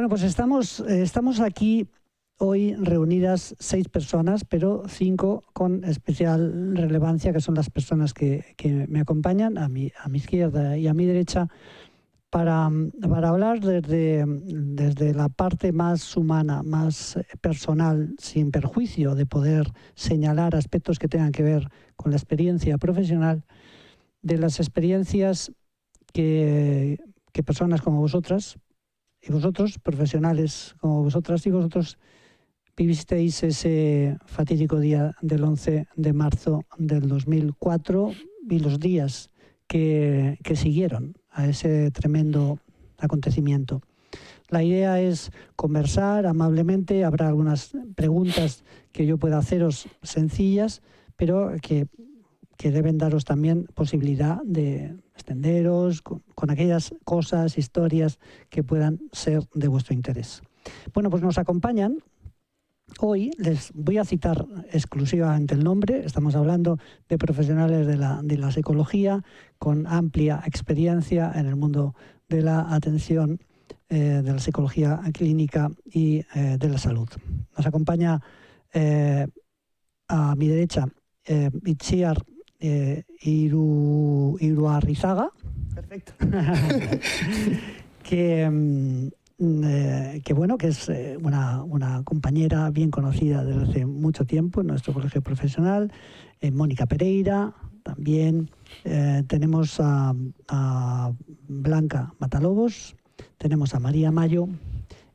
Bueno, pues estamos aquí hoy reunidas 6 personas, pero 5 con especial relevancia, que son las personas que me acompañan a mi izquierda y a mi derecha, para hablar desde la parte más humana, más personal, sin perjuicio de poder señalar aspectos que tengan que ver con la experiencia profesional, de las experiencias que personas como vosotras y vosotros, profesionales como vosotras y vosotros, vivisteis ese fatídico día del 11 de marzo del 2004 y los días que siguieron a ese tremendo acontecimiento. La idea es conversar amablemente, habrá algunas preguntas que yo pueda haceros sencillas, pero que deben daros también posibilidad de extenderos con aquellas cosas, historias que puedan ser de vuestro interés. Bueno, pues nos acompañan. Hoy les voy a citar exclusivamente el nombre. Estamos hablando de profesionales de la psicología con amplia experiencia en el mundo de la atención, de la psicología clínica y de la salud. Nos acompaña a mi derecha Itziar Iruarrizaga. Perfecto. que es una compañera bien conocida desde hace mucho tiempo en nuestro colegio profesional, Mónica Pereira, también tenemos a Blanca Matalobos, tenemos a María Mayo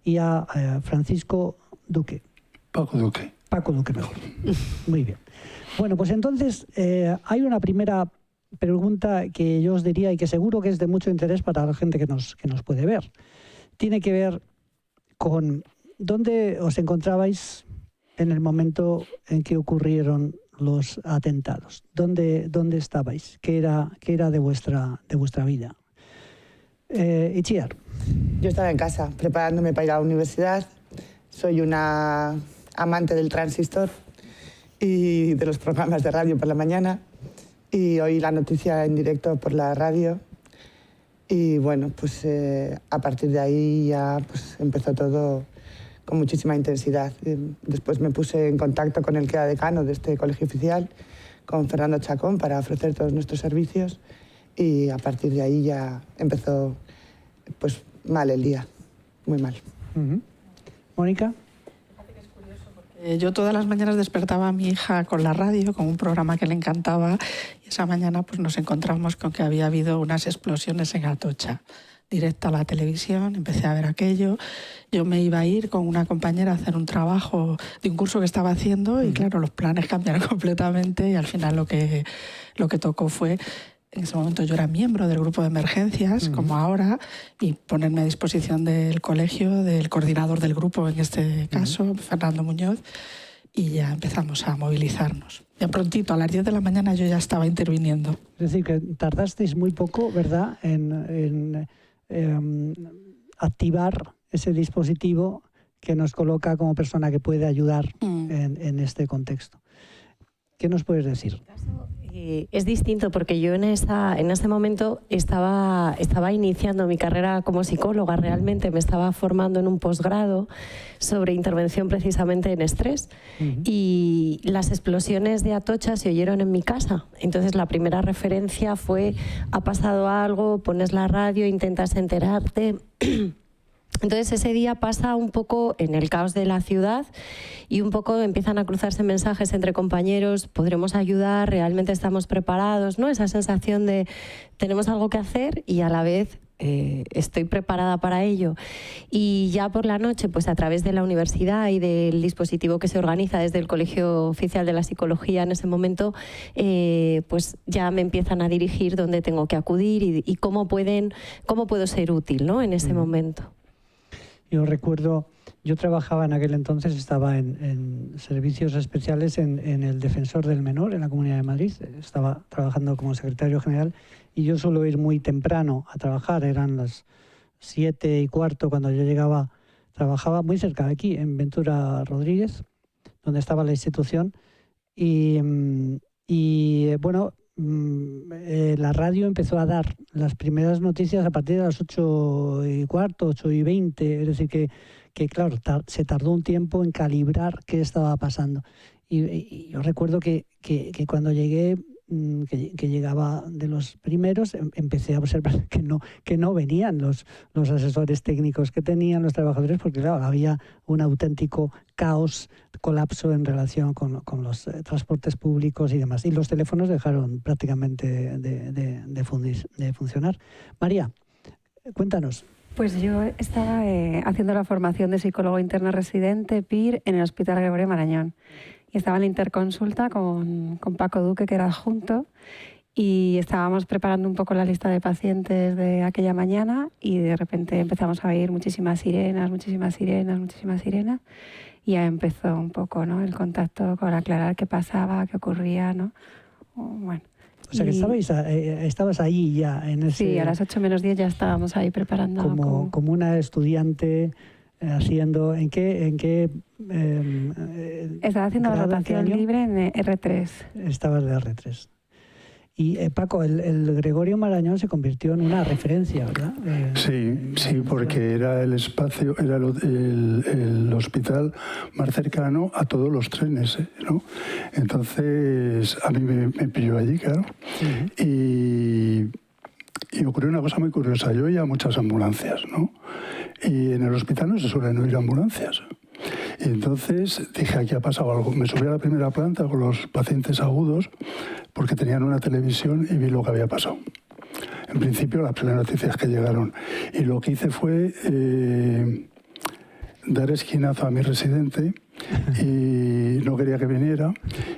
y a Francisco Duque. Paco Duque. Paco Duque mejor. Muy bien. Bueno, pues entonces hay una primera pregunta que yo os diría y que seguro que es de mucho interés para la gente que nos puede ver. Tiene que ver con dónde os encontrabais en el momento en que ocurrieron los atentados. ¿Dónde estabais? ¿Qué era de vuestra vida? Itziar. Yo estaba en casa, preparándome para ir a la universidad. Soy una amante del transistor y de los programas de radio por la mañana. Y oí la noticia en directo por la radio. Y bueno, pues a partir de ahí ya pues, empezó todo con muchísima intensidad. Después me puse en contacto con el que era decano de este colegio oficial, con Fernando Chacón, para ofrecer todos nuestros servicios. Y a partir de ahí ya empezó pues mal el día, muy mal. Mónica. Yo todas las mañanas despertaba a mi hija con la radio, con un programa que le encantaba, y esa mañana pues nos encontramos con que había habido unas explosiones en Atocha. Directa a la televisión, empecé a ver aquello. Yo me iba a ir con una compañera a hacer un trabajo de un curso que estaba haciendo y claro, los planes cambiaron completamente y al final lo que tocó fue... En ese momento yo era miembro del grupo de emergencias, como ahora, y ponerme a disposición del colegio, del coordinador del grupo, en este caso, Fernando Muñoz, y ya empezamos a movilizarnos. Ya prontito, a las 10 de la mañana yo ya estaba interviniendo. Es decir, que tardasteis muy poco, ¿verdad?, en activar ese dispositivo que nos coloca como persona que puede ayudar en este contexto. ¿Qué nos puedes decir? Es distinto porque yo en ese momento estaba iniciando mi carrera como psicóloga, realmente me estaba formando en un posgrado sobre intervención precisamente en estrés y las explosiones de Atocha se oyeron en mi casa. Entonces la primera referencia fue: ha pasado algo, pones la radio, intentas enterarte. Entonces ese día pasa un poco en el caos de la ciudad y un poco empiezan a cruzarse mensajes entre compañeros: podremos ayudar, realmente estamos preparados, ¿no? Esa sensación de tenemos algo que hacer y a la vez estoy preparada para ello. Y ya por la noche, pues a través de la universidad y del dispositivo que se organiza desde el Colegio Oficial de la Psicología en ese momento, pues ya me empiezan a dirigir dónde tengo que acudir y cómo puedo ser útil, ¿no?, en ese momento. Yo recuerdo, yo trabajaba en aquel entonces, estaba en servicios especiales en el Defensor del Menor, en la Comunidad de Madrid. Estaba trabajando como secretario general y yo suelo ir muy temprano a trabajar. Eran las 7:15 cuando yo llegaba. Trabajaba muy cerca de aquí, en Ventura Rodríguez, donde estaba la institución. Y bueno, la radio empezó a dar las primeras noticias a partir de las 8:15, 8:20, es decir, que claro, se tardó un tiempo en calibrar qué estaba pasando. Y yo recuerdo que cuando llegué, que llegaba de los primeros, empecé a observar que no venían los asesores técnicos que tenían los trabajadores, porque claro, había un auténtico caos, colapso en relación con los transportes públicos y demás. Y los teléfonos dejaron prácticamente de funcionar. María, cuéntanos. Pues yo estaba haciendo la formación de psicólogo interno residente, PIR, en el Hospital Gregorio Marañón. Y estaba en la interconsulta con Paco Duque, que era adjunto, y estábamos preparando un poco la lista de pacientes de aquella mañana y de repente empezamos a oír muchísimas sirenas, y ya empezó un poco, ¿no?, el contacto con aclarar qué pasaba, qué ocurría, ¿no? Bueno. O sea, que estabas ahí ya en ese... Sí, a las 8 menos 10 ya estábamos ahí preparando. Como una estudiante haciendo... ¿En qué estaba haciendo la rotación libre en R3. Estabas de R3. Y Paco, el Gregorio Marañón se convirtió en una referencia, ¿verdad? Sí, porque era el espacio, era el hospital más cercano a todos los trenes, ¿no? Entonces, a mí me pilló allí, claro. Uh-huh. Y ocurrió una cosa muy curiosa. Yo oía muchas ambulancias, ¿no? Y en el hospital no se suelen oír ambulancias. Y entonces dije, aquí ha pasado algo. Me subí a la primera planta con los pacientes agudos porque tenían una televisión y vi lo que había pasado. En principio, las primeras noticias que llegaron. Y lo que hice fue dar esquinazo a mi residente y no quería que viniera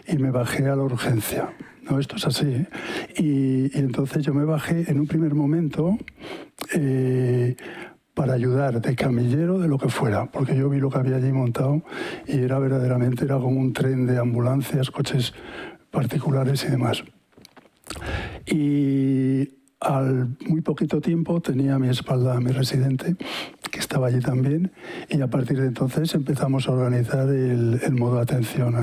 y me bajé a la urgencia. No, esto es así, ¿eh? Y entonces yo me bajé en un primer momento para ayudar de camillero, de lo que fuera, porque yo vi lo que había allí montado y era como un tren de ambulancias, coches particulares y demás. Y al muy poquito tiempo tenía a mi espalda a mi residente, que estaba allí también, y a partir de entonces empezamos a organizar el modo de atención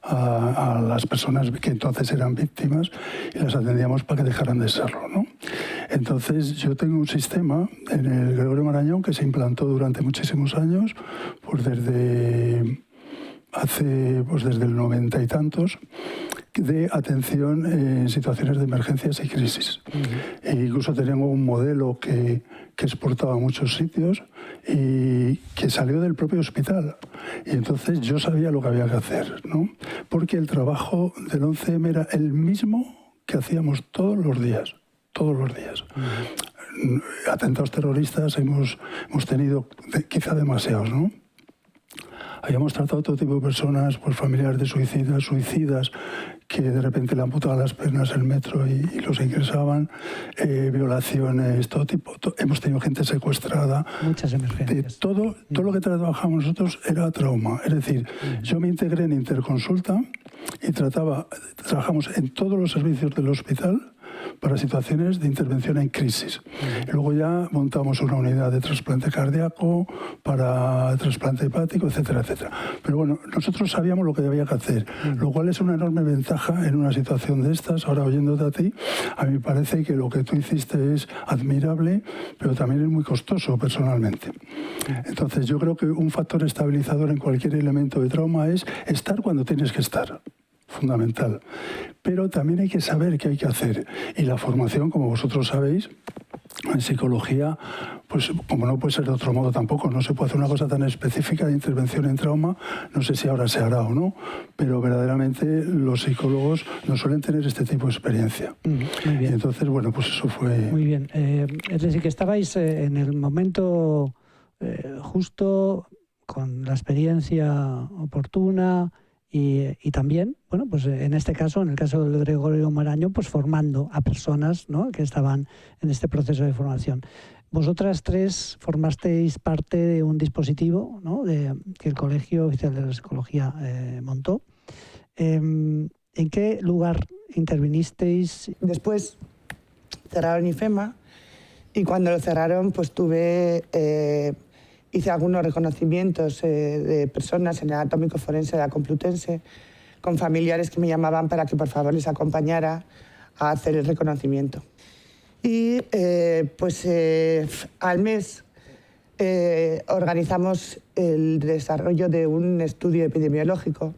a las personas que entonces eran víctimas y las atendíamos para que dejaran de serlo, ¿no? Entonces yo tengo un sistema en el Gregorio Marañón que se implantó durante muchísimos años, pues desde el 90 y tantos, de atención en situaciones de emergencias y crisis. Uh-huh. E incluso teníamos un modelo que exportaba a muchos sitios y que salió del propio hospital. Y entonces yo sabía lo que había que hacer, ¿no? Porque el trabajo del 11M era el mismo que hacíamos todos los días. Uh-huh. Atentados terroristas hemos tenido quizá demasiados, ¿no? Habíamos tratado todo tipo de personas, pues familiares de suicidas, que de repente le amputaban las piernas el metro y los ingresaban, violaciones, todo tipo. Hemos tenido gente secuestrada. Muchas emergencias. Todo lo que trabajamos nosotros era trauma. Es decir, yo me integré en Interconsulta y trabajamos en todos los servicios del hospital para situaciones de intervención en crisis. Y luego ya montamos una unidad de trasplante cardíaco, para trasplante hepático, etcétera, etcétera. Pero bueno, nosotros sabíamos lo que había que hacer, lo cual es una enorme ventaja en una situación de estas. Ahora, oyéndote a ti, a mí me parece que lo que tú hiciste es admirable, pero también es muy costoso personalmente. Entonces, yo creo que un factor estabilizador en cualquier elemento de trauma es estar cuando tienes que estar. Fundamental. Pero también hay que saber qué hay que hacer. Y la formación, como vosotros sabéis, en psicología, pues como no puede ser de otro modo tampoco, no se puede hacer una cosa tan específica de intervención en trauma, no sé si ahora se hará o no, pero verdaderamente los psicólogos no suelen tener este tipo de experiencia. Muy bien. Y entonces, bueno, pues eso fue... Muy bien. Es decir, que estabais en el momento justo, con la experiencia oportuna, y también, bueno, pues en este caso, en el caso del Gregorio Marañón, pues formando a personas, ¿no?, que estaban en este proceso de formación. Vosotras tres formasteis parte de un dispositivo, ¿no?, que el Colegio Oficial de la Psicología montó. ¿En qué lugar intervinisteis? Después cerraron IFEMA y cuando lo cerraron, pues hice algunos reconocimientos de personas en el Anatómico Forense de la Complutense, con familiares que me llamaban para que por favor les acompañara a hacer el reconocimiento. Y al mes organizamos el desarrollo de un estudio epidemiológico,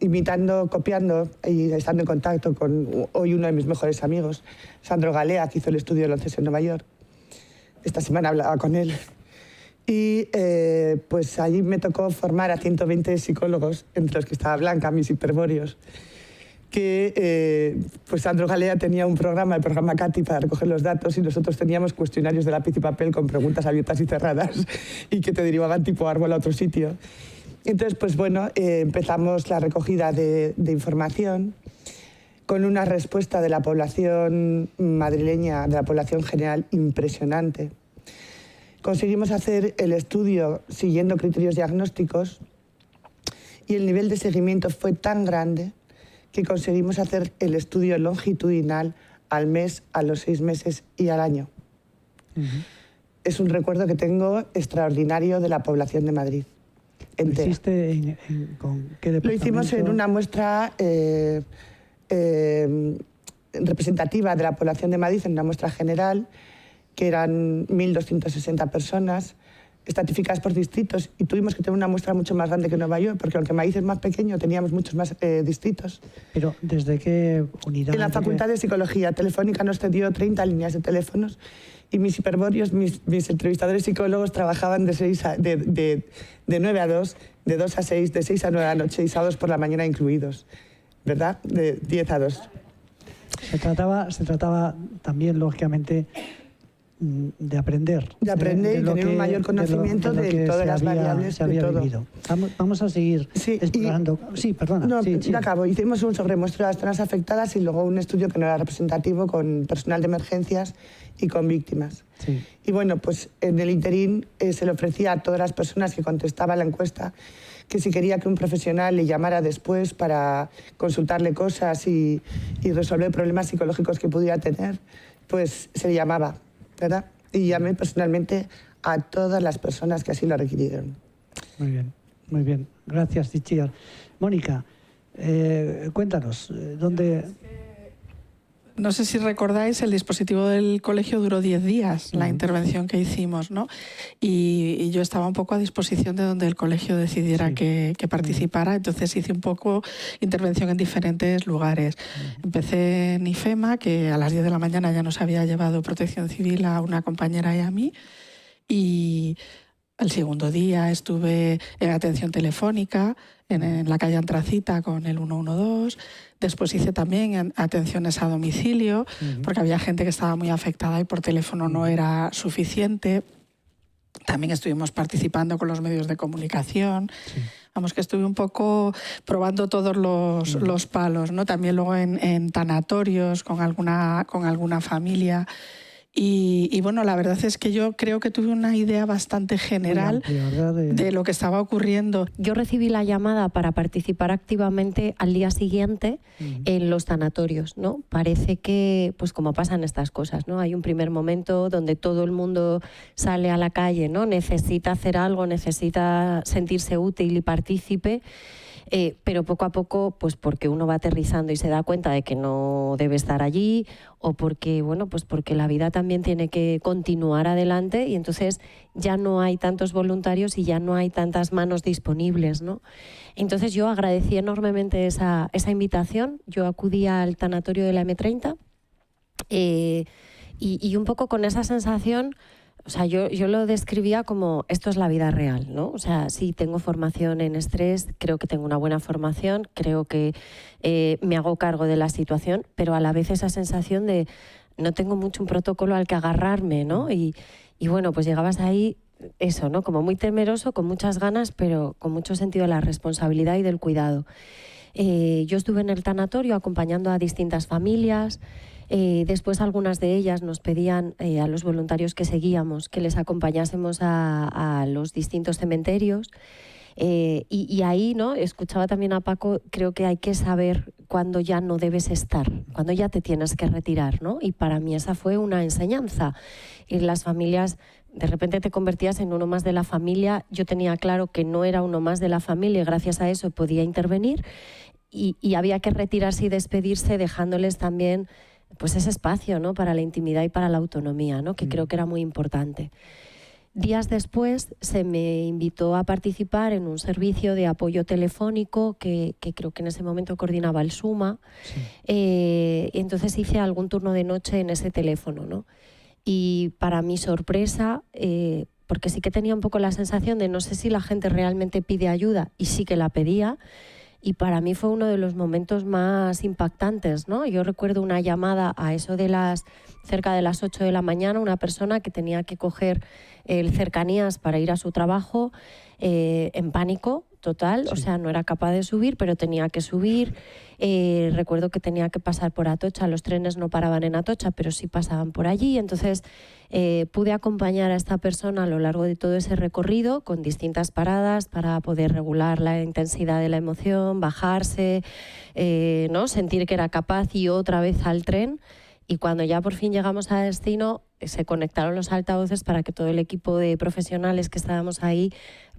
imitando, copiando y estando en contacto con hoy uno de mis mejores amigos, Sandro Galea, que hizo el estudio de Lonces en Nueva York. Esta semana hablaba con él. Y pues allí me tocó formar a 120 psicólogos, entre los que estaba Blanca, mis hiperbóreos, que pues Sandro Galea tenía un programa, el programa Cati, para recoger los datos, y nosotros teníamos cuestionarios de lápiz y papel con preguntas abiertas y cerradas y que te derivaban tipo árbol a otro sitio. Entonces, pues bueno, empezamos la recogida de información con una respuesta de la población madrileña, de la población general, impresionante. Conseguimos hacer el estudio siguiendo criterios diagnósticos y el nivel de seguimiento fue tan grande que conseguimos hacer el estudio longitudinal al mes, a los 6 meses y al año. Es un recuerdo que tengo extraordinario de la población de Madrid entera. ¿Lo hiciste con qué departamento? Lo hicimos en una muestra representativa de la población de Madrid, en una muestra general, que eran 1.260 personas, estratificadas por distritos, y tuvimos que tener una muestra mucho más grande que Nueva York, porque aunque Madrid es más pequeño, teníamos muchos más distritos. ¿Pero desde qué unidad? En la Facultad de Psicología. Telefónica nos cedió 30 líneas de teléfonos, y mis hiperbóreos, mis entrevistadores psicólogos, trabajaban de 9 a 2, de 2 a 6, de 6 a 9 de la noche, y sábados por la mañana incluidos, ¿verdad? De 10 a 2. Se trataba también, lógicamente, de aprender. De aprender y tener un mayor conocimiento de todas las variables, de todo. Vivido. Vamos a seguir explorando. Sí, perdona. No, sí. ya acabo. Hicimos un sobremuestro de las zonas afectadas y luego un estudio que no era representativo con personal de emergencias y con víctimas. Sí. Y bueno, pues en el interín se le ofrecía a todas las personas que contestaban la encuesta que si quería que un profesional le llamara después para consultarle cosas y resolver problemas psicológicos que pudiera tener, pues se le llamaba, ¿verdad? Y llamé personalmente a todas las personas que así lo requirieron. Muy bien, muy bien. Gracias, Itziar. Mónica, cuéntanos, ¿dónde...? No sé si recordáis, el dispositivo del colegio duró 10 días, la intervención que hicimos, ¿no? Y yo estaba un poco a disposición de donde el colegio decidiera que participara, entonces hice un poco intervención en diferentes lugares. Empecé en IFEMA, que a las 10 de la mañana ya nos había llevado Protección Civil a una compañera y a mí, y el segundo día estuve en atención telefónica, en la calle Antracita con el 112. Después hice también atenciones a domicilio, porque había gente que estaba muy afectada y por teléfono no era suficiente. También estuvimos participando con los medios de comunicación. Sí. Vamos, que estuve un poco probando todos los palos, ¿no? También luego en tanatorios con alguna familia. Y bueno, la verdad es que yo creo que tuve una idea bastante general de lo que estaba ocurriendo. Yo recibí la llamada para participar activamente al día siguiente en los tanatorios, ¿no? Parece que, pues como pasan estas cosas, ¿no? Hay un primer momento donde todo el mundo sale a la calle, ¿no? Necesita hacer algo, necesita sentirse útil y partícipe. Pero poco a poco, pues porque uno va aterrizando y se da cuenta de que no debe estar allí, o porque, bueno, pues porque la vida también tiene que continuar adelante y entonces ya no hay tantos voluntarios y ya no hay tantas manos disponibles, ¿no? Entonces yo agradecí enormemente esa invitación. Yo acudí al tanatorio de la M30 y un poco con esa sensación. O sea, yo lo describía como esto es la vida real, ¿no? O sea, sí tengo formación en estrés, creo que tengo una buena formación, creo que me hago cargo de la situación, pero a la vez esa sensación de no tengo mucho un protocolo al que agarrarme, ¿no? Y bueno, pues llegabas ahí, eso, ¿no? Como muy temeroso, con muchas ganas, pero con mucho sentido de la responsabilidad y del cuidado. Yo estuve en el tanatorio acompañando a distintas familias. Después algunas de ellas nos pedían a los voluntarios que seguíamos que les acompañásemos a los distintos cementerios y ahí, ¿no? Escuchaba también a Paco, creo que hay que saber cuándo ya no debes estar, cuándo ya te tienes que retirar, ¿no? Y para mí esa fue una enseñanza. Y las familias de repente te convertías en uno más de la familia. Yo tenía claro que no era uno más de la familia y gracias a eso podía intervenir y había que retirarse y despedirse dejándoles también pues ese espacio, ¿no?, para la intimidad y para la autonomía, ¿no?, que creo que era muy importante. Días después se me invitó a participar en un servicio de apoyo telefónico que creo que en ese momento coordinaba el SUMA. Sí. Entonces hice algún turno de noche en ese teléfono, ¿no? Y para mi sorpresa, porque sí que tenía un poco la sensación de no sé si la gente realmente pide ayuda, y sí que la pedía, y para mí fue uno de los momentos más impactantes, ¿no? Yo recuerdo una llamada a eso de cerca de las 8 de la mañana, una persona que tenía que coger el cercanías para ir a su trabajo, en pánico total, sí. O sea, no era capaz de subir, pero tenía que subir. Recuerdo que tenía que pasar por Atocha, los trenes no paraban en Atocha, pero sí pasaban por allí, entonces pude acompañar a esta persona a lo largo de todo ese recorrido con distintas paradas para poder regular la intensidad de la emoción, bajarse, ¿no?, sentir que era capaz y otra vez al tren. Y cuando ya por fin llegamos a destino, se conectaron los altavoces para que todo el equipo de profesionales que estábamos ahí,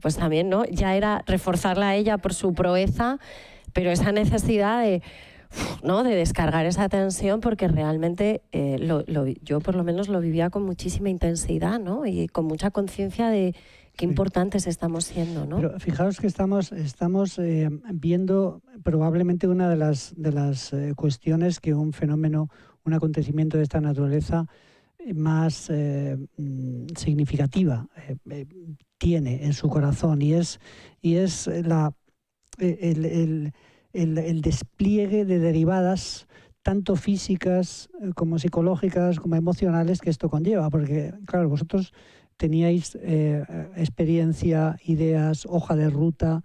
pues también, ¿no?, ya era reforzarla a ella por su proeza, pero esa necesidad de, ¿no?, de descargar esa tensión, porque realmente yo por lo menos lo vivía con muchísima intensidad, ¿no?, y con mucha conciencia de qué importantes estamos siendo, ¿no? Pero fijaos que estamos viendo probablemente una de las cuestiones que un fenómeno, un acontecimiento de esta naturaleza más significativa tiene en su corazón, y es el despliegue de derivadas tanto físicas como psicológicas como emocionales que esto conlleva, porque claro, vosotros teníais experiencia, ideas, hoja de ruta,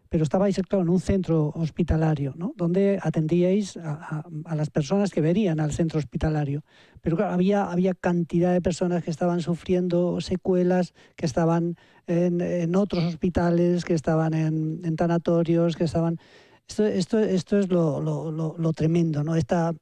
pero estabais, claro, en un centro hospitalario, ¿no?, donde atendíais a las personas que venían al centro hospitalario. Pero claro, había cantidad de personas que estaban sufriendo secuelas, que estaban en otros hospitales, que estaban en tanatorios, que estaban... Esto es lo tremendo, ¿no? Esta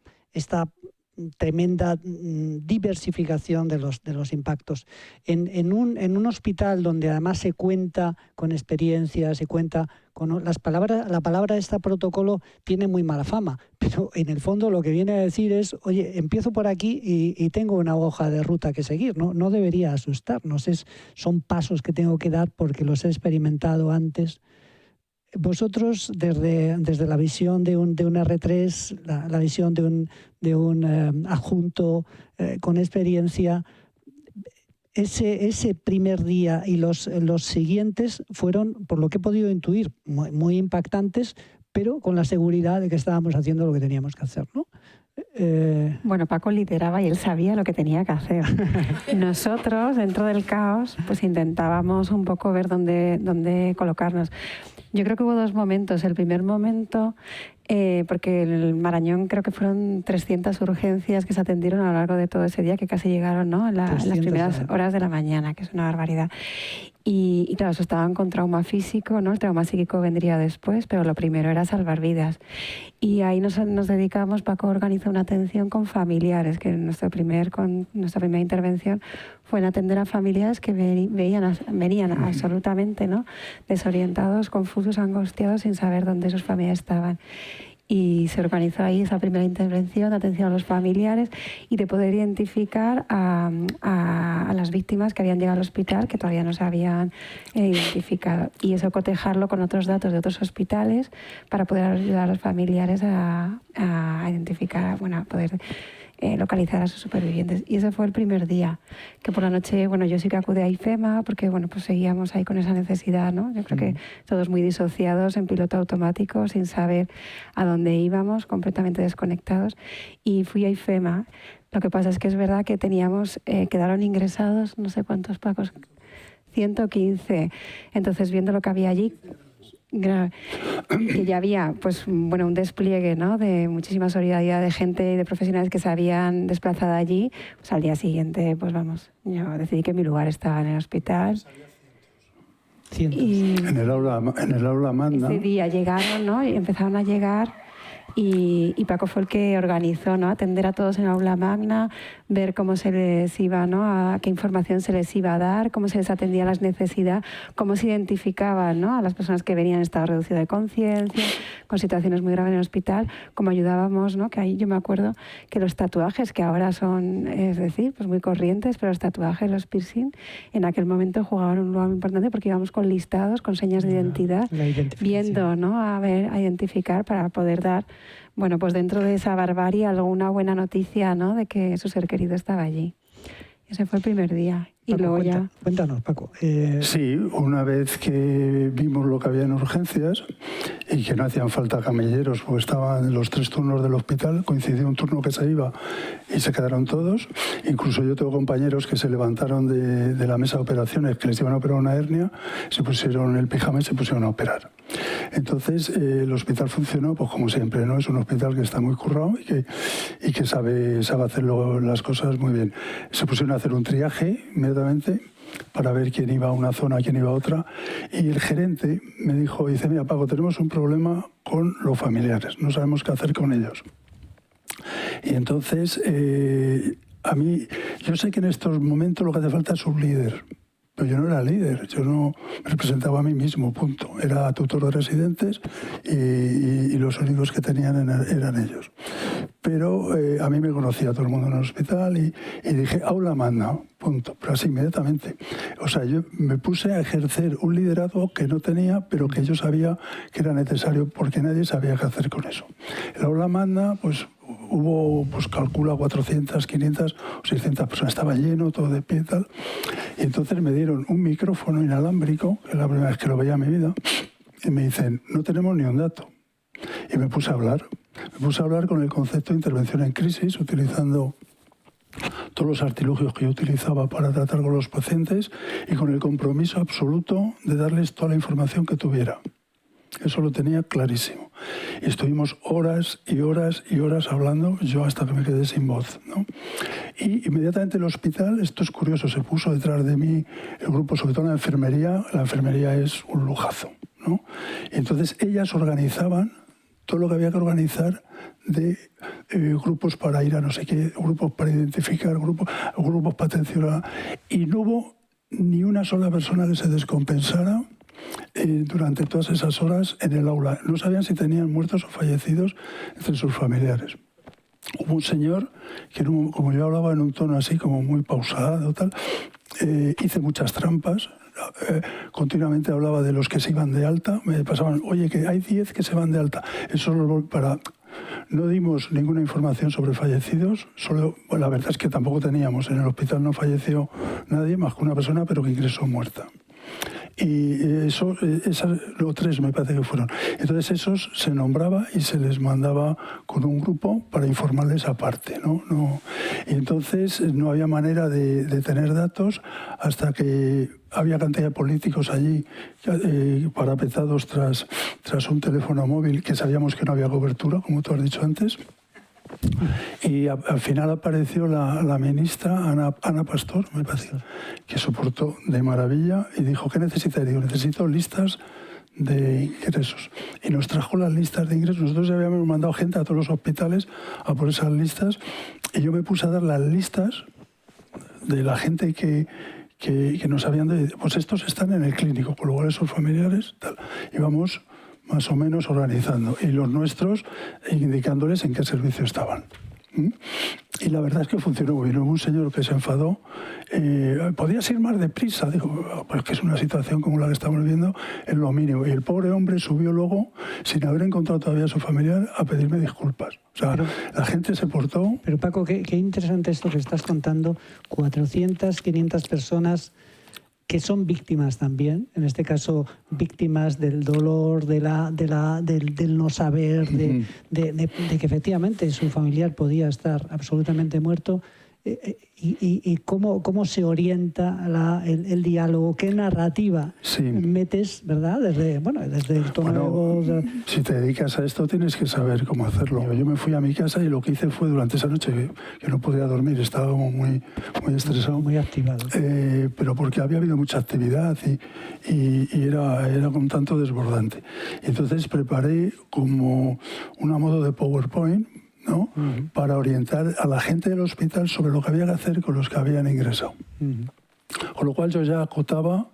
tremenda diversificación de los impactos. En un hospital donde además se cuenta con experiencia, se cuenta con la palabra este protocolo tiene muy mala fama, pero en el fondo lo que viene a decir es, oye, empiezo por aquí y tengo una hoja de ruta que seguir, no debería asustarnos, son pasos que tengo que dar porque los he experimentado antes. Vosotros, desde la visión de un R3, la visión de un adjunto con experiencia, ese primer día y los siguientes fueron, por lo que he podido intuir, muy, muy impactantes, pero con la seguridad de que estábamos haciendo lo que teníamos que hacer, ¿no? Bueno, Paco lideraba y él sabía lo que tenía que hacer. Nosotros, dentro del caos, pues intentábamos un poco ver dónde colocarnos. Yo creo que hubo dos momentos. El primer momento, porque en el Marañón creo que fueron 300 urgencias que se atendieron a lo largo de todo ese día, que casi llegaron, ¿no?, en las primeras horas de la mañana, que es una barbaridad. Y claro, eso estaban con trauma físico, ¿no? El trauma psíquico vendría después, pero lo primero era salvar vidas. Y ahí nos dedicamos, Paco organizó una atención con familiares, que nuestra primera intervención fue en atender a familiares que venían absolutamente, ¿no?, desorientados, confusos, angustiados, sin saber dónde sus familias estaban. Y se organizó ahí esa primera intervención de atención a los familiares y de poder identificar a las víctimas que habían llegado al hospital, que todavía no se habían identificado. Y eso cotejarlo con otros datos de otros hospitales para poder ayudar a los familiares a identificar, bueno, a poder localizar a sus supervivientes. Y ese fue el primer día, que por la noche, bueno, yo sí que acudí a IFEMA porque, bueno, pues seguíamos ahí con esa necesidad, ¿no? Yo creo que todos muy disociados, en piloto automático, sin saber a dónde íbamos, completamente desconectados. Y fui a IFEMA. Lo que pasa es que es verdad que quedaron ingresados, no sé cuántos, Pacos, 115. Entonces, viendo lo que había allí, que ya había, pues bueno, un despliegue, ¿no?, de muchísima solidaridad de gente y de profesionales que se habían desplazado allí, pues al día siguiente, pues vamos, yo decidí que mi lugar estaba en el hospital. Y en el aula magna. Ese día llegaron, ¿no?, y empezaron a llegar y Paco fue el que organizó, ¿no? Atender a todos en el aula magna, ver cómo se les iba, ¿no? A qué información se les iba a dar, cómo se les atendía a las necesidades, cómo se identificaban, ¿no? A las personas que venían en estado reducido de conciencia, con situaciones muy graves en el hospital, cómo ayudábamos, ¿no? Que ahí yo me acuerdo que los tatuajes, que ahora son, es decir, pues muy corrientes, pero los tatuajes, los piercing, en aquel momento jugaban un lugar muy importante porque íbamos con listados, con señas de identidad, viendo, ¿no? A identificar para poder dar, bueno, pues dentro de esa barbarie alguna buena noticia, ¿no? De que su ser querido estaba allí. Ese fue el primer día. Y Paco, luego cuéntanos, Paco. Sí, una vez que vimos lo que había en urgencias y que no hacían falta camelleros, porque estaban los 3 turnos del hospital, coincidió un turno que se iba y se quedaron todos. Incluso yo tengo compañeros que se levantaron de la mesa de operaciones, que les iban a operar una hernia, se pusieron el pijama y se pusieron a operar. Entonces, el hospital funcionó, pues como siempre, ¿no? Es un hospital que está muy currado y que sabe hacer las cosas muy bien. Se pusieron a hacer un triaje inmediatamente para ver quién iba a una zona, quién iba a otra. Y el gerente me dice, mira, Paco, tenemos un problema con los familiares, no sabemos qué hacer con ellos. Y entonces, a mí, yo sé que en estos momentos lo que hace falta es un líder. Pero yo no era líder, yo no me representaba a mí mismo, punto. Era tutor de residentes y los únicos que tenían eran ellos. Pero a mí me conocía todo el mundo en el hospital y dije, aula magna, punto. Pero así, inmediatamente. O sea, yo me puse a ejercer un liderazgo que no tenía, pero que yo sabía que era necesario porque nadie sabía qué hacer con eso. El aula magna, pues hubo, pues calcula 400, 500 o 600 personas, estaba lleno, todo de pie y tal. Y entonces me dieron un micrófono inalámbrico, que es la primera vez que lo veía en mi vida, y me dicen, no tenemos ni un dato. Y me puse a hablar. Me puse a hablar con el concepto de intervención en crisis, utilizando todos los artilugios que yo utilizaba para tratar con los pacientes y con el compromiso absoluto de darles toda la información que tuviera. Eso lo tenía clarísimo. Y estuvimos horas y horas y horas hablando, yo hasta que me quedé sin voz, ¿no? Y inmediatamente el hospital, esto es curioso, se puso detrás de mí el grupo, sobre todo la enfermería. La enfermería es un lujazo, ¿no? Y entonces ellas organizaban todo lo que había que organizar de grupos para ir a no sé qué, grupos para identificar, grupos para atención. Y no hubo ni una sola persona que se descompensara durante todas esas horas en el aula. No sabían si tenían muertos o fallecidos entre sus familiares. Hubo un señor que, como yo hablaba en un tono así como muy pausado, tal, hice muchas trampas. Continuamente hablaba de los que se iban de alta. Me pasaban, oye, que hay 10 que se van de alta. Eso no dimos ninguna información sobre fallecidos. Solo, bueno, la verdad es que tampoco teníamos. En el hospital no falleció nadie más que una persona, pero que ingresó muerta. Y esas 3 me parece que fueron. Entonces esos se nombraba y se les mandaba con un grupo para informarles aparte, ¿no? Y entonces no había manera de tener datos hasta que había cantidad de políticos allí parapezados tras un teléfono móvil que sabíamos que no había cobertura, como tú has dicho antes. Y al final apareció la ministra Ana Pastor, me parece, que soportó de maravilla y dijo, ¿qué necesita? Y digo, necesito listas de ingresos. Y nos trajo las listas de ingresos. Nosotros ya habíamos mandado gente a todos los hospitales a por esas listas y yo me puse a dar las listas de la gente que nos habían de, pues estos están en el clínico, con lo cual esos familiares, tal. Íbamos más o menos organizando, y los nuestros indicándoles en qué servicio estaban. Y la verdad es que funcionó muy bien. Hubo un señor que se enfadó, podías ir más deprisa, digo, pues que es una situación como la que estamos viendo, es lo mínimo. Y el pobre hombre subió luego, sin haber encontrado todavía a su familiar, a pedirme disculpas. O sea, la gente se portó... Pero Paco, qué interesante esto que estás contando, 400, 500 personas que son víctimas también, en este caso víctimas del dolor, del no saber, de que efectivamente su familiar podía estar absolutamente muerto, y cómo se orienta el diálogo, qué narrativa metes, ¿verdad? Desde el tono de voz. Si te dedicas a esto tienes que saber cómo hacerlo. Yo me fui a mi casa y lo que hice fue durante esa noche que no podía dormir, estaba como muy estresado. Muy activado. Pero porque había habido mucha actividad y era un tanto desbordante. Entonces preparé como una modo de PowerPoint, ¿no? Para orientar a la gente del hospital sobre lo que había que hacer con los que habían ingresado. Con lo cual yo ya acotaba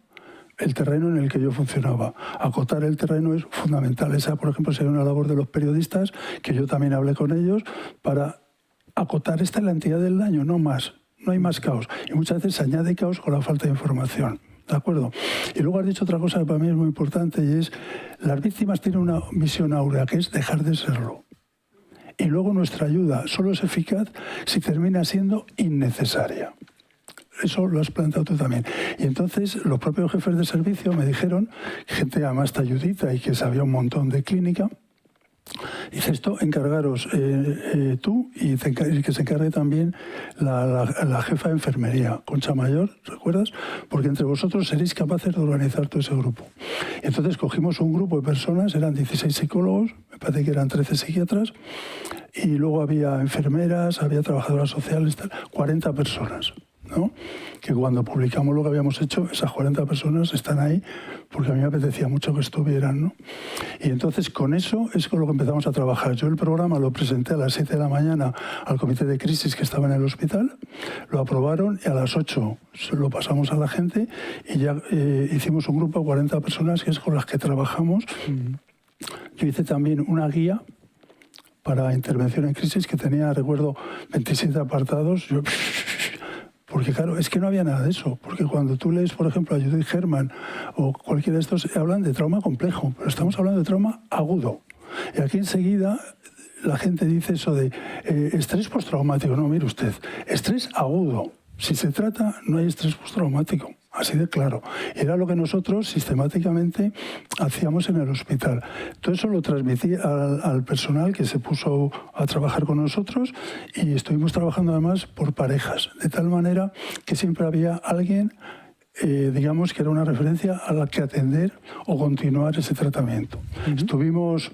el terreno en el que yo funcionaba. Acotar el terreno es fundamental. Esa, por ejemplo, sería una labor de los periodistas, que yo también hablé con ellos, para acotar esta es la entidad del daño, no más. No hay más caos. Y muchas veces se añade caos con la falta de información. ¿De acuerdo? Y luego has dicho otra cosa que para mí es muy importante, y es las víctimas tienen una misión áurea, que es dejar de serlo. Y luego nuestra ayuda solo es eficaz si termina siendo innecesaria. Eso lo has planteado tú también. Y entonces los propios jefes de servicio me dijeron, gente además talludita y que sabía un montón de clínica, dice esto, encargaros tú y que se encargue también la jefa de enfermería, Concha Mayor, ¿recuerdas? Porque entre vosotros seréis capaces de organizar todo ese grupo. Entonces cogimos un grupo de personas, eran 16 psicólogos, me parece que eran 13 psiquiatras, y luego había enfermeras, había trabajadoras sociales, 40 personas. ¿No? Que cuando publicamos lo que habíamos hecho, esas 40 personas están ahí porque a mí me apetecía mucho que estuvieran, ¿no? Y entonces con eso es con lo que empezamos a trabajar. Yo el programa lo presenté a las 7 de la mañana al comité de crisis que estaba en el hospital, lo aprobaron y a las 8 se lo pasamos a la gente y ya hicimos un grupo de 40 personas que es con las que trabajamos. Yo hice también una guía para intervención en crisis que tenía, recuerdo, 27 apartados. Porque claro, es que no había nada de eso, porque cuando tú lees, por ejemplo, a Judith Herman o cualquiera de estos, hablan de trauma complejo, pero estamos hablando de trauma agudo. Y aquí enseguida la gente dice eso de estrés postraumático. No, mire usted, estrés agudo. Si se trata, no hay estrés postraumático. Así de claro. Era lo que nosotros sistemáticamente hacíamos en el hospital. Todo eso lo transmití al personal que se puso a trabajar con nosotros y estuvimos trabajando además por parejas, de tal manera que siempre había alguien, digamos, que era una referencia a la que atender o continuar ese tratamiento. Estuvimos...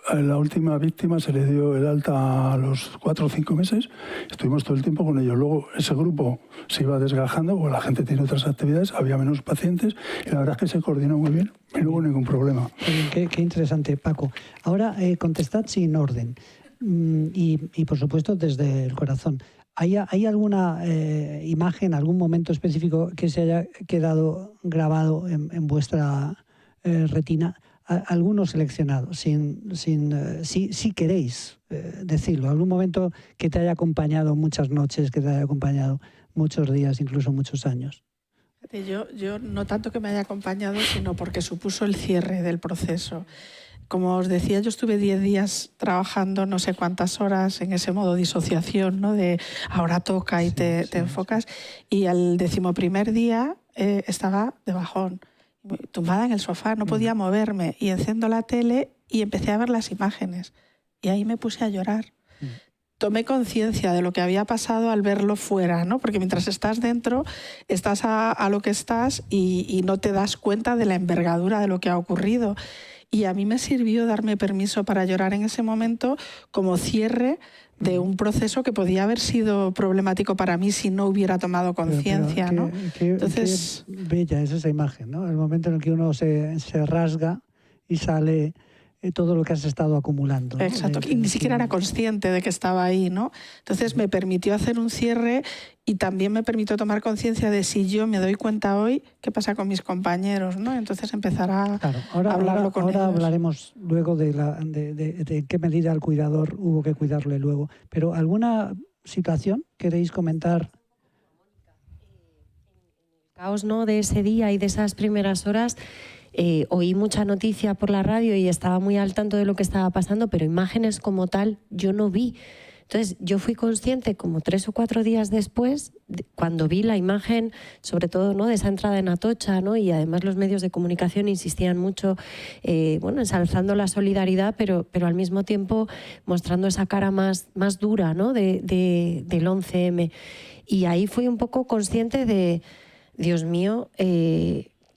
A la última víctima se le dio el alta a los 4 o 5 meses. Estuvimos todo el tiempo con ellos. Luego ese grupo se iba desgajando porque la gente tiene otras actividades, había menos pacientes y la verdad es que se coordinó muy bien y no hubo ningún problema. Qué interesante, Paco. Ahora contestad sin orden y por supuesto desde el corazón. ¿Hay alguna imagen, algún momento específico que se haya quedado grabado en vuestra retina? Alguno seleccionado, si queréis decirlo, algún momento que te haya acompañado muchas noches, que te haya acompañado muchos días, incluso muchos años. Yo no tanto que me haya acompañado, sino porque supuso el cierre del proceso. Como os decía, yo estuve 10 días trabajando no sé cuántas horas en ese modo de disociación, ¿no? De ahora toca y te enfocas. Y al 11º día estaba de bajón, tumbada en el sofá, no podía moverme y enciendo la tele y empecé a ver las imágenes y ahí me puse a llorar. Tomé conciencia de lo que había pasado al verlo fuera, ¿no? Porque mientras estás dentro, estás a lo que estás y no te das cuenta de la envergadura de lo que ha ocurrido. Y a mí me sirvió darme permiso para llorar en ese momento como cierre de un proceso que podía haber sido problemático para mí si no hubiera tomado conciencia, ¿no? Entonces, qué bella es esa imagen, ¿no? El momento en el que uno se rasga y sale todo lo que has estado acumulando, ¿no? Exacto, y ni siquiera era consciente de que estaba ahí, ¿no? Entonces me permitió hacer un cierre y también me permitió tomar conciencia de si yo me doy cuenta hoy, ¿qué pasa con mis compañeros, ¿no? Entonces empezar a hablarlo con ellos. Ahora hablaremos luego de en qué medida el cuidador hubo que cuidarle luego. Pero ¿alguna situación queréis comentar? El caos, ¿no?, de ese día y de esas primeras horas. Oí mucha noticia por la radio y estaba muy al tanto de lo que estaba pasando, pero imágenes como tal yo no vi. Entonces yo fui consciente como 3 o 4 días después, cuando vi la imagen, sobre todo, ¿no?, de esa entrada en Atocha, ¿no?, y además los medios de comunicación insistían mucho, bueno, ensalzando la solidaridad, pero al mismo tiempo mostrando esa cara más dura, ¿no?, del 11M. Y ahí fui un poco consciente de, Dios mío,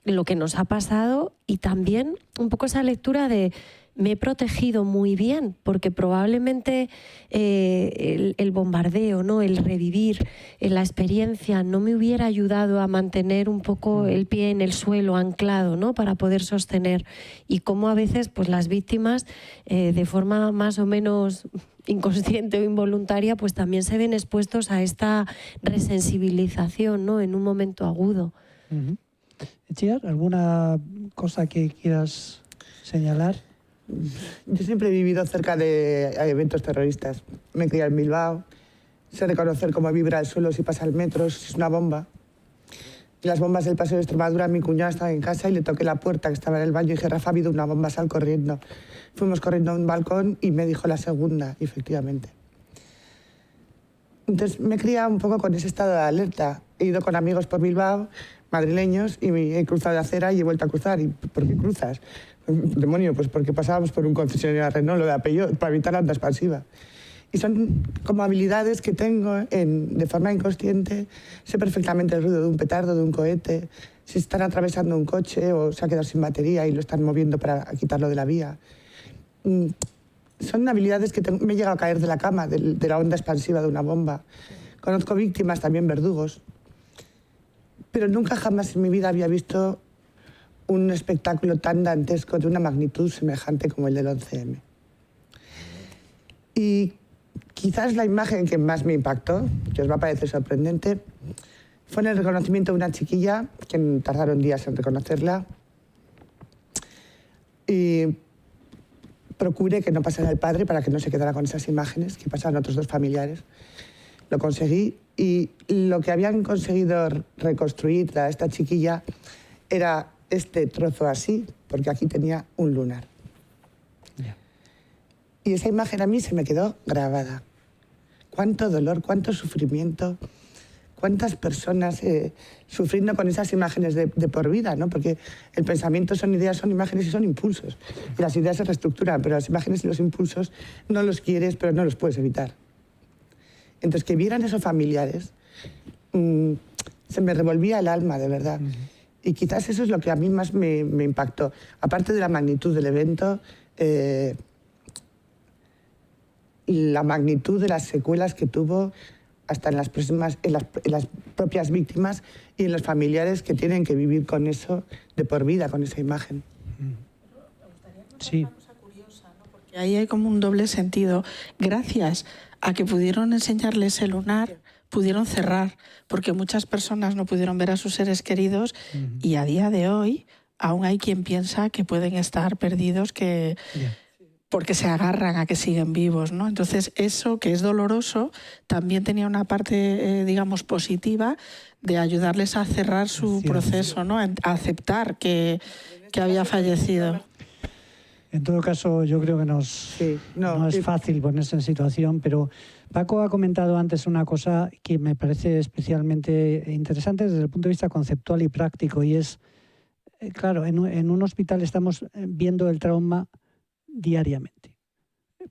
lo que nos ha pasado, y también un poco esa lectura de me he protegido muy bien, porque probablemente el bombardeo, ¿no?, el revivir la experiencia no me hubiera ayudado a mantener un poco el pie en el suelo anclado, ¿no?, para poder sostener. Y cómo a veces pues las víctimas, de forma más o menos inconsciente o involuntaria, pues también se ven expuestos a esta resensibilización, ¿no?, en un momento agudo. Itziar, ¿alguna cosa que quieras señalar? Yo siempre he vivido cerca de eventos terroristas. Me crié en Bilbao, sé reconocer cómo vibra el suelo si pasa el metro, si es una bomba. Y las bombas del Paseo de Extremadura, mi cuñado estaba en casa y le toqué la puerta que estaba en el baño y dije, Rafa, ha habido una bomba, sal corriendo. Fuimos corriendo a un balcón y me dijo la segunda, y efectivamente. Entonces me he criado un poco con ese estado de alerta. He ido con amigos por Bilbao, madrileños, y he cruzado de acera y he vuelto a cruzar. ¿Y por qué cruzas? Demonio, pues porque pasábamos por un concesionario Renault, lo de Apello, para evitar la onda expansiva. Y son como habilidades que tengo de forma inconsciente. Sé perfectamente el ruido de un petardo, de un cohete, si están atravesando un coche o se ha quedado sin batería y lo están moviendo para quitarlo de la vía. Son habilidades que me he llegado a caer de la cama, de la onda expansiva de una bomba. Conozco víctimas, también verdugos. Pero nunca jamás en mi vida había visto un espectáculo tan dantesco de una magnitud semejante como el del 11M. Y quizás la imagen que más me impactó, que os va a parecer sorprendente, fue en el reconocimiento de una chiquilla, que tardaron días en reconocerla, y procuré que no pasara el padre para que no se quedara con esas imágenes, que pasaban otros 2 familiares. Lo conseguí, y lo que habían conseguido reconstruir a esta chiquilla era este trozo así, porque aquí tenía un lunar. Yeah. Y esa imagen a mí se me quedó grabada. Cuánto dolor, cuánto sufrimiento, cuántas personas sufriendo con esas imágenes de por vida, ¿no? Porque el pensamiento son ideas, son imágenes y son impulsos. Y las ideas se reestructuran, pero las imágenes y los impulsos no los quieres, pero no los puedes evitar. Entonces, que vieran esos familiares, se me revolvía el alma, de verdad. Y quizás eso es lo que a mí más me impactó. Aparte de la magnitud del evento, la magnitud de las secuelas que tuvo hasta en las propias víctimas y en los familiares que tienen que vivir con eso de por vida, con esa imagen. Sí. Porque ahí hay como un doble sentido. Gracias a que pudieron enseñarles el lunar, pudieron cerrar, porque muchas personas no pudieron ver a sus seres queridos y a día de hoy aún hay quien piensa que pueden estar perdidos, porque se agarran a que siguen vivos, ¿no? Entonces eso, que es doloroso, también tenía una parte, digamos, positiva de ayudarles a cerrar su proceso, ¿no? A aceptar que había fallecido. En todo caso, yo creo que no es fácil ponerse en situación, pero Paco ha comentado antes una cosa que me parece especialmente interesante desde el punto de vista conceptual y práctico, y es, claro, en un hospital estamos viendo el trauma diariamente,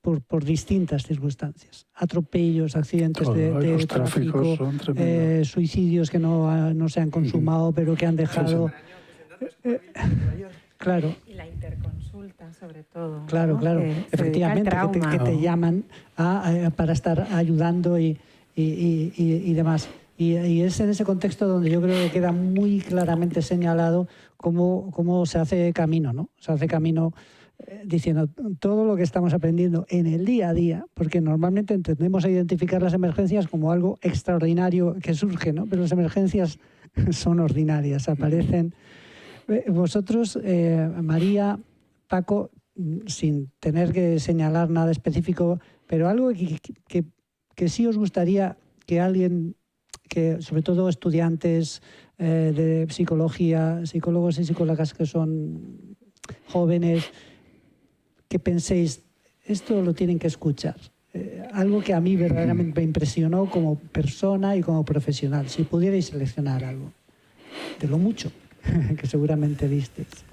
por distintas circunstancias. Atropellos, accidentes de tráfico, suicidios que no se han consumado, pero que han dejado... Claro. Y la interconsulta, sobre todo. Claro, ¿no? claro. Efectivamente, que te llaman para estar ayudando y demás. Y es en ese contexto donde yo creo que queda muy claramente señalado cómo se hace camino, ¿no? Se hace camino diciendo todo lo que estamos aprendiendo en el día a día, porque normalmente tendemos a identificar las emergencias como algo extraordinario que surge, ¿no? Pero las emergencias son ordinarias, aparecen. Vosotros, María, Paco, sin tener que señalar nada específico, pero algo que sí os gustaría que alguien, que sobre todo estudiantes de psicología, psicólogos y psicólogas que son jóvenes, que penséis, esto lo tienen que escuchar, algo que a mí verdaderamente me impresionó como persona y como profesional. Si pudierais seleccionar algo, de lo mucho que seguramente visteis.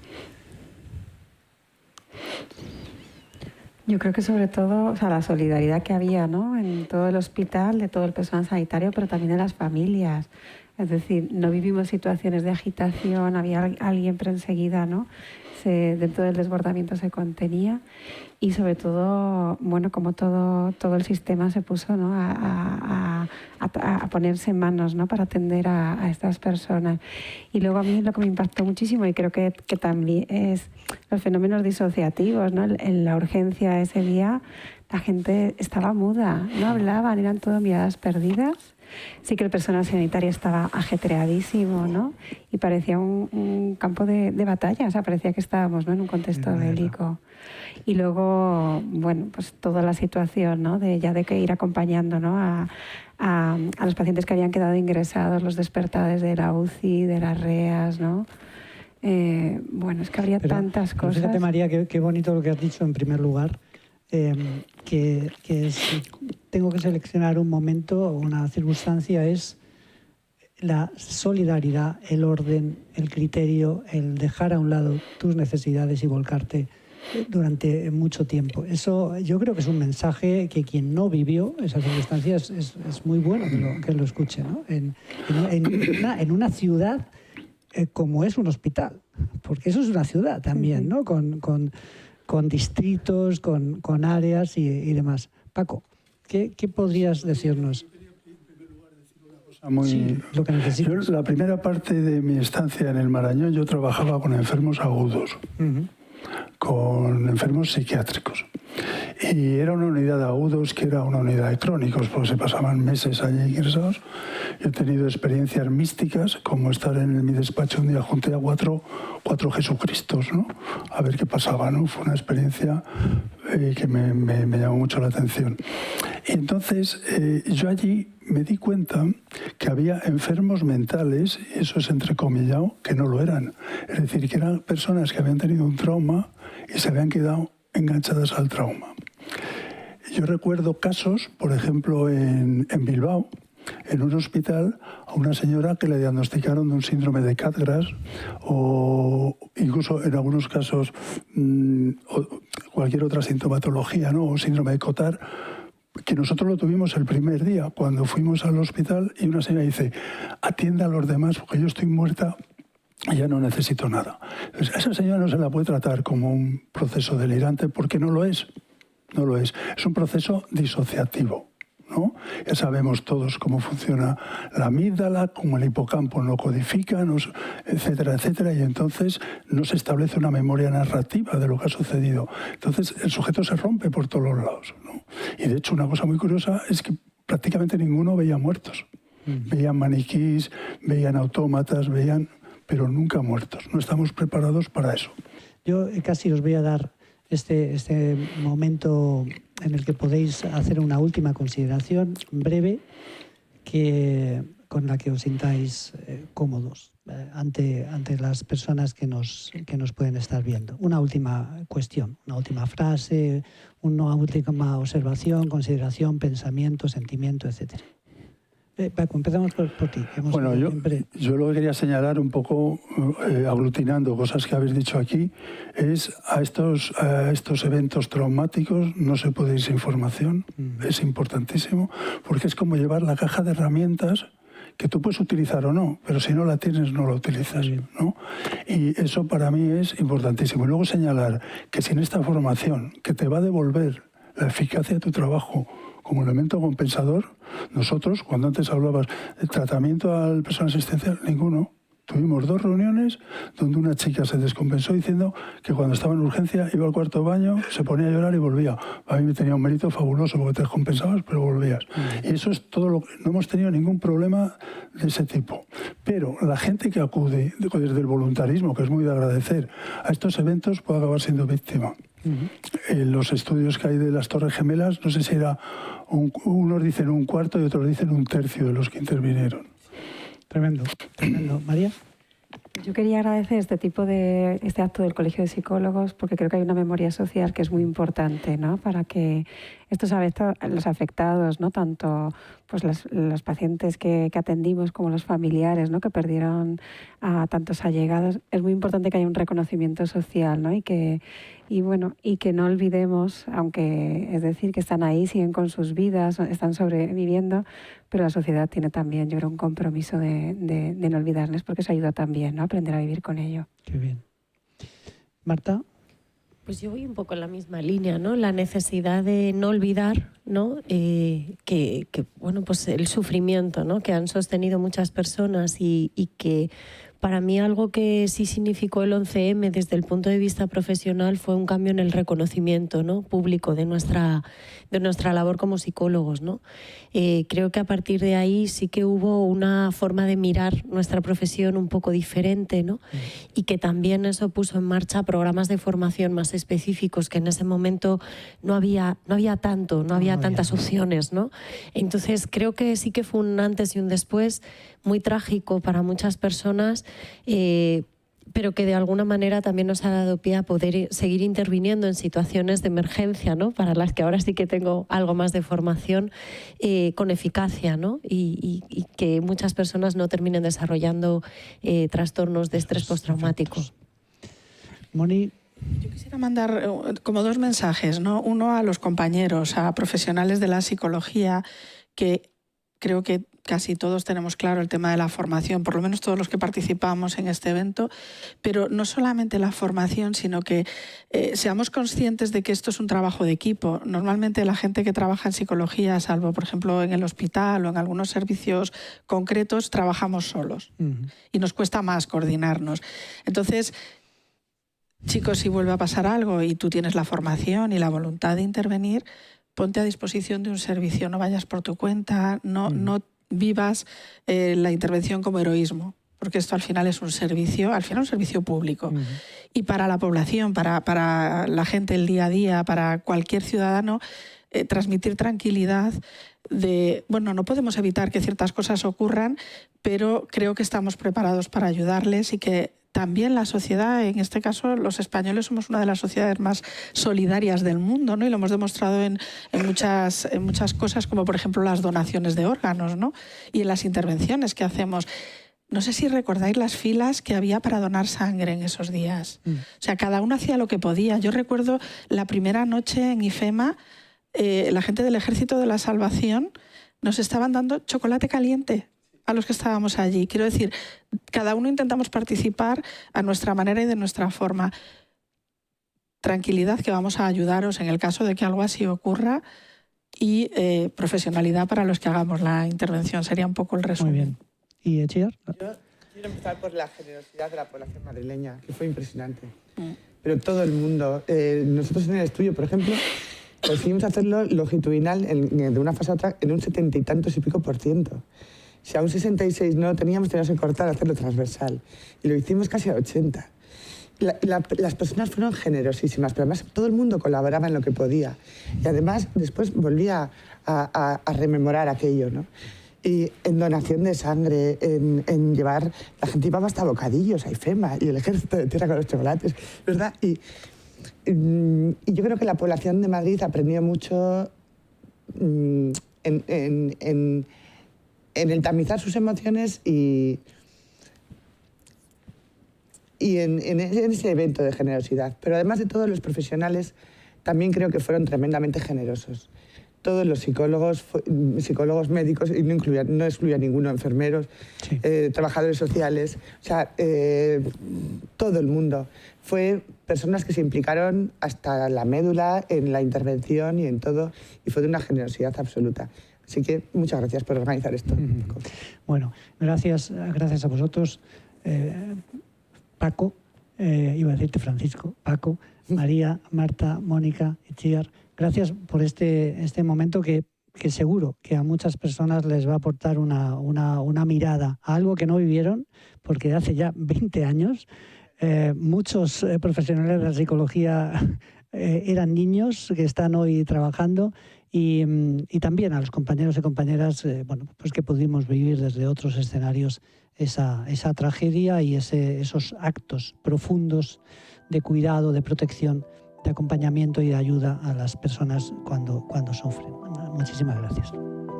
Yo creo que sobre todo, o sea, la solidaridad que había, ¿no?, en todo el hospital, de todo el personal sanitario, pero también de las familias. Es decir, no vivimos situaciones de agitación, había alguien, pero enseguida, ¿no?, dentro del desbordamiento se contenía, y sobre todo, bueno, como todo el sistema se puso, ¿no?, a ponerse en manos, ¿no?, para atender a estas personas. Y luego a mí lo que me impactó muchísimo, y creo que también es los fenómenos disociativos, ¿no? En la urgencia ese día la gente estaba muda, no hablaban, eran todo miradas perdidas. Sí que el personal sanitario estaba ajetreadísimo, ¿no? Y parecía un campo de batalla, o sea, parecía que estábamos, ¿no?, en un contexto bélico. Y luego, bueno, pues toda la situación, ¿no?, de que ir acompañando, ¿no?, a los pacientes que habían quedado ingresados, los despertares de la UCI, de las REAs, ¿no? Bueno, es que habría tantas cosas. Fíjate, María, qué bonito lo que has dicho en primer lugar. Que si tengo que seleccionar un momento o una circunstancia, es la solidaridad, el orden, el criterio, el dejar a un lado tus necesidades y volcarte durante mucho tiempo. Eso yo creo que es un mensaje que quien no vivió esas circunstancias es muy bueno que lo escuche, ¿no? En una ciudad como es un hospital, porque eso es una ciudad también, ¿no? Con distritos, con áreas y demás. Paco, ¿qué podrías decirnos? Lo que necesito. La primera parte de mi estancia en el Marañón, yo trabajaba con enfermos agudos, con enfermos psiquiátricos. Y era una unidad de agudos que era una unidad de crónicos, porque se pasaban meses allí ingresados. Yo he tenido experiencias místicas, como estar en mi despacho un día junté a cuatro Jesucristos, ¿no? A ver qué pasaba, ¿no? Fue una experiencia que me llamó mucho la atención. Y entonces yo allí me di cuenta que había enfermos mentales, y eso es entrecomillado, que no lo eran. Es decir, que eran personas que habían tenido un trauma y se habían quedado enganchadas al trauma. Yo recuerdo casos, por ejemplo, en Bilbao, en un hospital, a una señora que le diagnosticaron de un síndrome de Capgras o incluso en algunos casos cualquier otra sintomatología, ¿no? O síndrome de Cotard, que nosotros lo tuvimos el primer día cuando fuimos al hospital, y una señora dice: atienda a los demás porque yo estoy muerta y ya no necesito nada. Entonces, a esa señora no se la puede tratar como un proceso delirante, porque no lo es. No lo es. Es un proceso disociativo, ¿no? Ya sabemos todos cómo funciona la amígdala, cómo el hipocampo no codifica, etcétera, etcétera, y entonces no se establece una memoria narrativa de lo que ha sucedido. Entonces el sujeto se rompe por todos los lados, ¿no? Y de hecho una cosa muy curiosa es que prácticamente ninguno veía muertos. Veían maniquís, veían autómatas, pero nunca muertos. No estamos preparados para eso. Yo casi os voy a dar este momento en el que podéis hacer una última consideración breve con la que os sintáis cómodos ante las personas que nos pueden estar viendo. Una última cuestión, una última frase, una última observación, consideración, pensamiento, sentimiento, etcétera. Paco, empezamos por ti. Bueno, yo lo que quería señalar un poco, aglutinando cosas que habéis dicho aquí, es a estos eventos traumáticos no se puede ir sin información. Es importantísimo, porque es como llevar la caja de herramientas que tú puedes utilizar o no, pero si no la tienes, no la utilizas, ¿no? Y eso para mí es importantísimo. Y luego señalar que sin esta formación, que te va a devolver la eficacia de tu trabajo como elemento compensador, nosotros, cuando antes hablabas de tratamiento al personal asistencial, ninguno. Tuvimos 2 reuniones donde una chica se descompensó diciendo que cuando estaba en urgencia iba al cuarto baño, se ponía a llorar y volvía. A mí me tenía un mérito fabuloso porque te descompensabas, pero volvías. Y eso es todo lo que... No hemos tenido ningún problema de ese tipo. Pero la gente que acude desde el voluntarismo, que es muy de agradecer, a estos eventos puede acabar siendo víctima. En los estudios que hay de las Torres Gemelas, no sé si era unos dicen 1/4 y otros dicen 1/3 de los que intervinieron. Tremendo, tremendo. María. Yo quería agradecer este acto del Colegio de Psicólogos, porque creo que hay una memoria social que es muy importante, ¿no? Para que los afectados, ¿no? Tanto pues los pacientes que atendimos como los familiares, ¿no? Que perdieron a tantos allegados, es muy importante que haya un reconocimiento social, ¿no? Y que no olvidemos, aunque es decir que están ahí, siguen con sus vidas, están sobreviviendo, pero la sociedad tiene también, yo creo, un compromiso de no olvidarles, porque eso ayuda también, ¿no? A aprender a vivir con ello. Qué bien. Marta. Pues yo voy un poco en la misma línea, ¿no? La necesidad de no olvidar, ¿no? Que bueno, pues el sufrimiento, ¿no? Que han sostenido muchas personas y que para mí algo que sí significó el 11M desde el punto de vista profesional fue un cambio en el reconocimiento, ¿no? Público de nuestra labor como psicólogos, ¿no? Creo que a partir de ahí sí que hubo una forma de mirar nuestra profesión un poco diferente, ¿no? Y que también eso puso en marcha programas de formación más específicos, que en ese momento no había tantas opciones, ¿no? Entonces creo que sí que fue un antes y un después muy trágico para muchas personas, pero que de alguna manera también nos ha dado pie a poder seguir interviniendo en situaciones de emergencia, ¿no? Para las que ahora sí que tengo algo más de formación, con eficacia, ¿no? Y que muchas personas no terminen desarrollando trastornos de estrés postraumático. Moni. Yo quisiera mandar como dos mensajes, ¿no? Uno a los compañeros, a profesionales de la psicología, que creo que casi todos tenemos claro el tema de la formación, por lo menos todos los que participamos en este evento, pero no solamente la formación, sino que seamos conscientes de que esto es un trabajo de equipo. Normalmente la gente que trabaja en psicología, salvo por ejemplo en el hospital o en algunos servicios concretos, trabajamos solos y nos cuesta más coordinarnos. Entonces, chicos, si vuelve a pasar algo y tú tienes la formación y la voluntad de intervenir, ponte a disposición de un servicio, no vayas por tu cuenta, no vivas la intervención como heroísmo, porque esto al final es un servicio, público. Y para la población, para la gente el día a día, para cualquier ciudadano, transmitir tranquilidad de, bueno, no podemos evitar que ciertas cosas ocurran, pero creo que estamos preparados para ayudarles y que también la sociedad, en este caso los españoles somos una de las sociedades más solidarias del mundo, ¿no? Y lo hemos demostrado en muchas cosas, como por ejemplo las donaciones de órganos, ¿no? Y en las intervenciones que hacemos. No sé si recordáis las filas que había para donar sangre en esos días. O sea, cada uno hacía lo que podía. Yo recuerdo la primera noche en IFEMA, la gente del Ejército de la Salvación nos estaban dando chocolate caliente a los que estábamos allí. Quiero decir, cada uno intentamos participar a nuestra manera y de nuestra forma. Tranquilidad, que vamos a ayudaros en el caso de que algo así ocurra, y profesionalidad para los que hagamos la intervención. Sería un poco el resumen. Muy bien. ¿Y Etxear? Yo quiero empezar por la generosidad de la población madrileña, que fue impresionante. Pero todo el mundo, nosotros en el estudio, por ejemplo, decidimos hacerlo longitudinal de una fase a otra en un 70 y tantos y pico %. Si a un 66 no teníamos que cortar, hacerlo transversal. Y lo hicimos casi a 80. Las personas fueron generosísimas, pero además todo el mundo colaboraba en lo que podía. Y además después volvía a rememorar aquello, ¿no? Y en donación de sangre, en llevar... La gente llevaba hasta bocadillos a IFEMA y el Ejército de Tierra con los chocolates, ¿verdad? Y yo creo que la población de Madrid aprendió mucho en el tamizar sus emociones y en ese evento de generosidad. Pero además de todos los profesionales, también creo que fueron tremendamente generosos. Todos los psicólogos médicos, y no excluía ninguno, enfermeros, sí, trabajadores sociales, o sea, todo el mundo. Fue personas que se implicaron hasta la médula en la intervención y en todo, y fue de una generosidad absoluta. Así que muchas gracias por organizar esto. Bueno, gracias a vosotros, Paco, iba a decirte Francisco, Paco, María, Marta, Mónica, Etxear. Gracias por este momento que seguro que a muchas personas les va a aportar una mirada a algo que no vivieron, porque hace ya 20 años muchos profesionales de la psicología eran niños que están hoy trabajando, y también a los compañeros y compañeras bueno, pues que pudimos vivir desde otros escenarios esa tragedia y esos actos profundos de cuidado, de protección, de acompañamiento y de ayuda a las personas cuando sufren. Muchísimas gracias.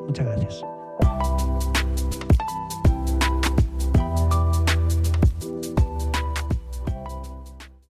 Muchas gracias.